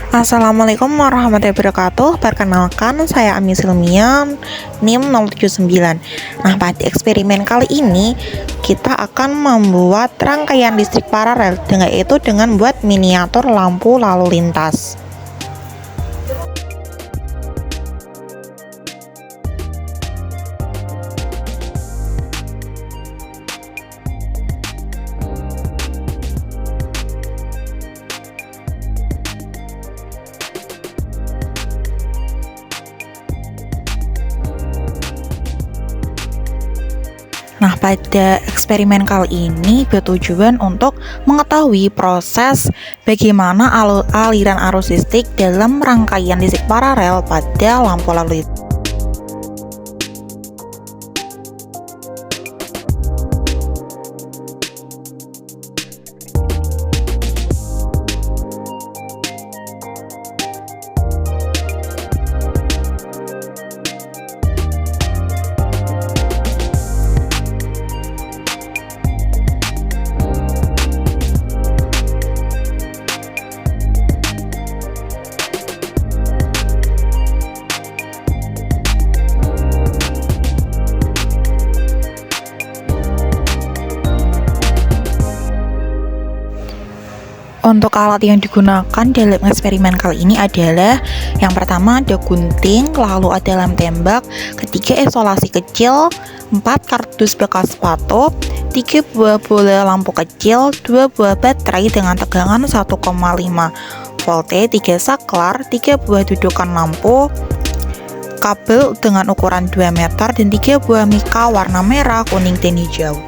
Assalamualaikum warahmatullahi wabarakatuh. Perkenalkan, saya Ami Silmian, NIM 079. Nah, pada eksperimen kali ini kita akan membuat rangkaian listrik paralel, yaitu dengan membuat miniatur lampu lalu lintas. Nah, pada eksperimen kali ini bertujuan untuk mengetahui proses bagaimana aliran arus listrik dalam rangkaian listrik paralel pada lampu lalu lintas. Untuk alat yang digunakan dalam eksperimen kali ini adalah yang pertama ada gunting, lalu ada lem tembak, ketiga isolasi kecil, 4 kardus bekas sepatu, 3 buah bola lampu kecil, 2 buah baterai dengan tegangan 1,5 volt, 3 saklar, 3 buah dudukan lampu, kabel dengan ukuran 2 meter, dan 3 buah mika warna merah, kuning, dan hijau.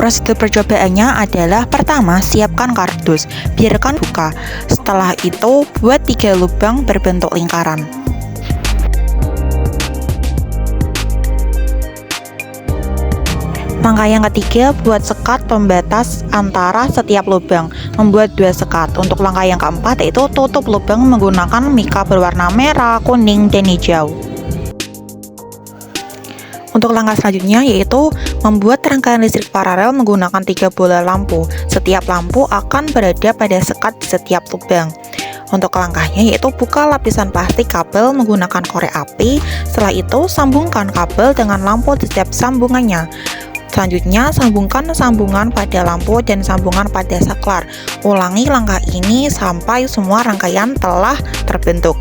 Prosedur percobaannya adalah pertama, siapkan kardus, biarkan buka. Setelah itu, buat 3 lubang berbentuk lingkaran. Langkah yang ketiga, buat sekat pembatas antara setiap lubang, membuat 2 sekat. Untuk langkah yang keempat, yaitu tutup lubang menggunakan mika berwarna merah, kuning, dan hijau. Untuk langkah selanjutnya yaitu membuat rangkaian listrik paralel menggunakan 3 bola lampu. Setiap lampu akan berada pada sekat di setiap lubang. Untuk langkahnya yaitu buka lapisan plastik kabel menggunakan korek api. Setelah itu sambungkan kabel dengan lampu di setiap sambungannya. Selanjutnya sambungkan sambungan pada lampu dan sambungan pada saklar. Ulangi langkah ini sampai semua rangkaian telah terbentuk.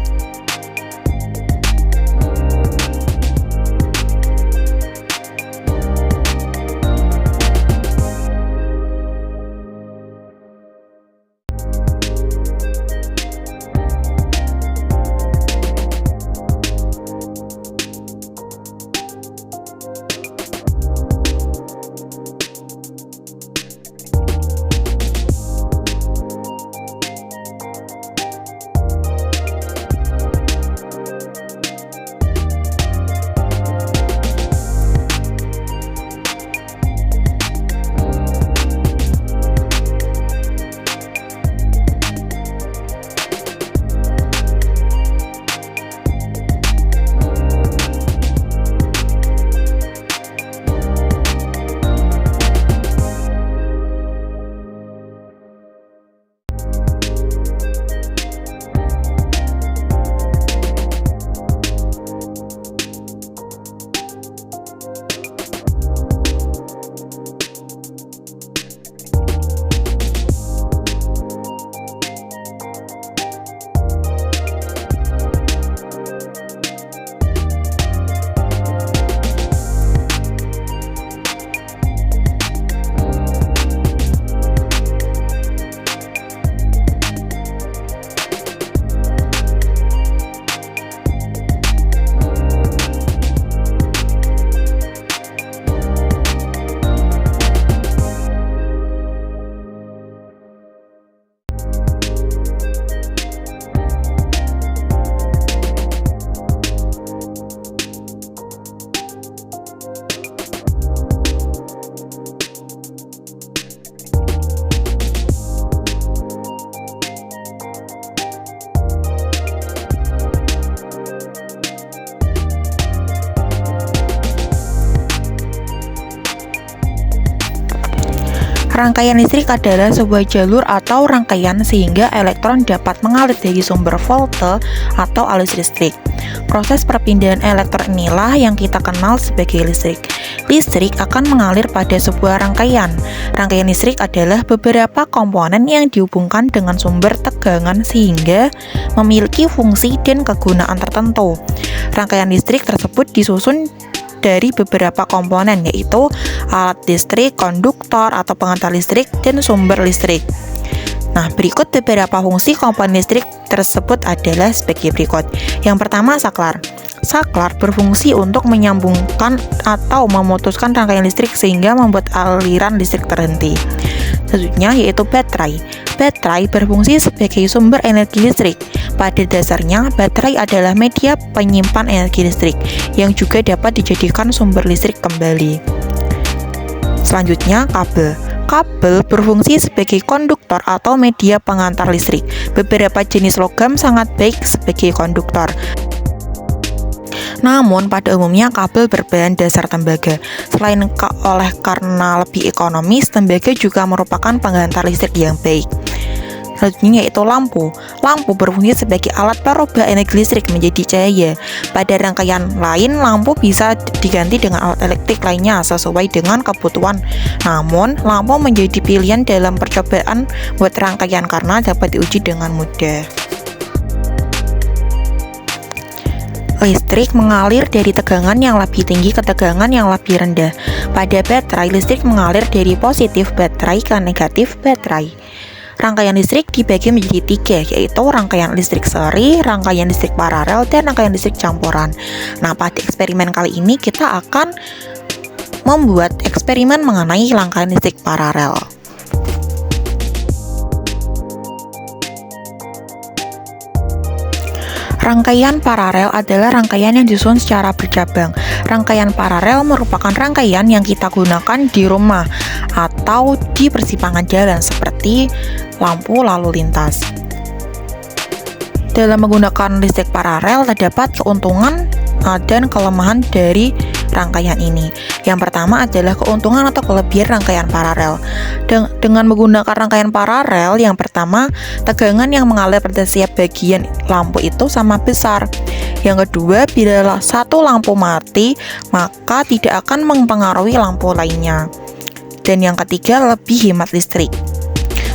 Rangkaian listrik adalah sebuah jalur atau rangkaian sehingga elektron dapat mengalir dari sumber volte atau arus listrik. Proses perpindahan elektron inilah yang kita kenal sebagai listrik. Listrik akan mengalir pada sebuah rangkaian. Rangkaian listrik adalah beberapa komponen yang dihubungkan dengan sumber tegangan sehingga memiliki fungsi dan kegunaan tertentu. Rangkaian listrik tersebut disusun dari beberapa komponen, yaitu alat listrik, konduktor atau pengantar listrik, dan sumber listrik. Nah, berikut beberapa fungsi komponen listrik tersebut adalah sebagai berikut. Yang pertama, saklar. Saklar berfungsi untuk menyambungkan atau memutuskan rangkaian listrik sehingga membuat aliran listrik terhenti. Selanjutnya yaitu baterai. Baterai berfungsi sebagai sumber energi listrik. Pada dasarnya, baterai adalah media penyimpan energi listrik yang juga dapat dijadikan sumber listrik kembali. Selanjutnya, kabel. Kabel berfungsi sebagai konduktor atau media pengantar listrik. Beberapa jenis logam sangat baik sebagai konduktor. Namun pada umumnya kabel berbahan dasar tembaga. Selain karena lebih ekonomis, tembaga juga merupakan penghantar listrik yang baik. Selanjutnya yaitu lampu. Lampu berfungsi sebagai alat perubah energi listrik menjadi cahaya. Pada rangkaian lain, lampu bisa diganti dengan alat elektrik lainnya sesuai dengan kebutuhan. Namun, lampu menjadi pilihan dalam percobaan buat rangkaian karena dapat diuji dengan mudah. Listrik mengalir dari tegangan yang lebih tinggi ke tegangan yang lebih rendah. Pada baterai, listrik mengalir dari positif baterai ke negatif baterai. Rangkaian listrik dibagi menjadi tiga, yaitu rangkaian listrik seri, rangkaian listrik paralel, dan rangkaian listrik campuran. Nah, pada eksperimen kali ini kita akan membuat eksperimen mengenai rangkaian listrik paralel. Rangkaian paralel adalah rangkaian yang disusun secara bercabang. Rangkaian paralel merupakan rangkaian yang kita gunakan di rumah atau di persimpangan jalan seperti lampu lalu lintas. Dalam menggunakan listrik paralel terdapat keuntungan dan kelemahan dari rangkaian ini. Yang pertama adalah keuntungan atau kelebihan rangkaian paralel. Dengan menggunakan rangkaian paralel, yang pertama, tegangan yang mengalir pada setiap bagian lampu itu sama besar. Yang kedua, bila satu lampu mati, maka tidak akan mempengaruhi lampu lainnya. Dan yang ketiga, lebih hemat listrik.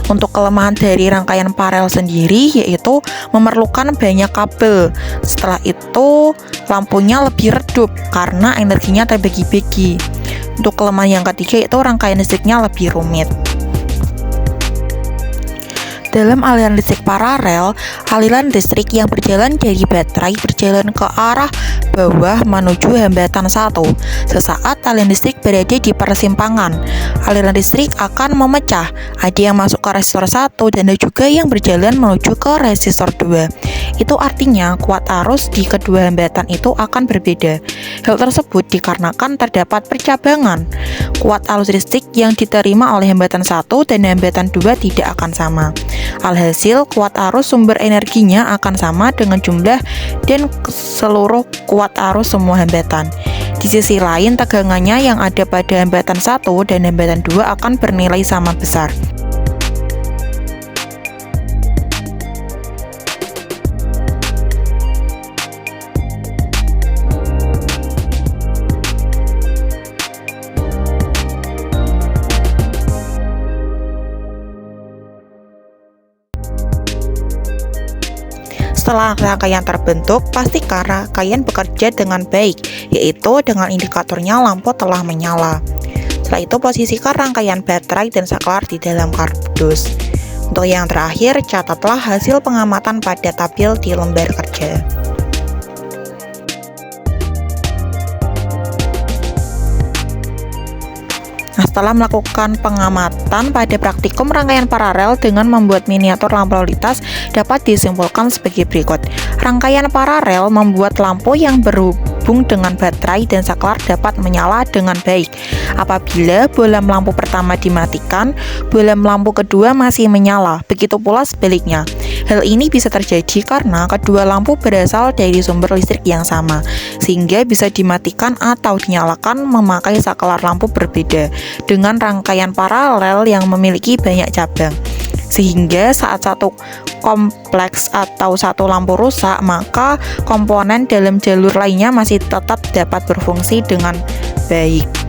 Untuk kelemahan dari rangkaian paralel sendiri yaitu memerlukan banyak kabel. Setelah itu lampunya lebih redup karena energinya terbagi-bagi. Untuk kelemahan yang ketiga yaitu rangkaian listriknya lebih rumit. Dalam aliran listrik paralel, aliran listrik yang berjalan dari baterai berjalan ke arah bawah menuju hambatan 1. Sesaat aliran listrik berada di persimpangan, aliran listrik akan memecah. Ada yang masuk ke resistor 1 dan ada juga yang berjalan menuju ke resistor 2. Itu artinya kuat arus di kedua hambatan itu akan berbeda. Hal tersebut dikarenakan terdapat percabangan. Kuat arus listrik yang diterima oleh hambatan 1 dan hambatan 2 tidak akan sama. Alhasil, kuat arus sumber energinya akan sama dengan jumlah dan seluruh kuat arus semua hambatan. Di sisi lain, tegangannya yang ada pada hambatan 1 dan hambatan 2 akan bernilai sama besar. Setelah rangkaian terbentuk, pastikan rangkaian bekerja dengan baik, yaitu dengan indikatornya lampu telah menyala. Setelah itu, posisikan rangkaian baterai dan saklar di dalam kardus. Untuk yang terakhir, catatlah hasil pengamatan pada tabel di lembar kerja. Nah, setelah melakukan pengamatan pada praktikum rangkaian paralel dengan membuat miniatur lampu lalu lintas dapat disimpulkan sebagai berikut. Rangkaian paralel membuat lampu yang berhubung dengan baterai dan saklar dapat menyala dengan baik. Apabila bohlam lampu pertama dimatikan, bohlam lampu kedua masih menyala. Begitu pula sebaliknya. Hal ini bisa terjadi karena kedua lampu berasal dari sumber listrik yang sama, sehingga bisa dimatikan atau dinyalakan memakai saklar lampu berbeda dengan rangkaian paralel yang memiliki banyak cabang. Sehingga saat satu kompleks atau satu lampu rusak, maka komponen dalam jalur lainnya masih tetap dapat berfungsi dengan baik.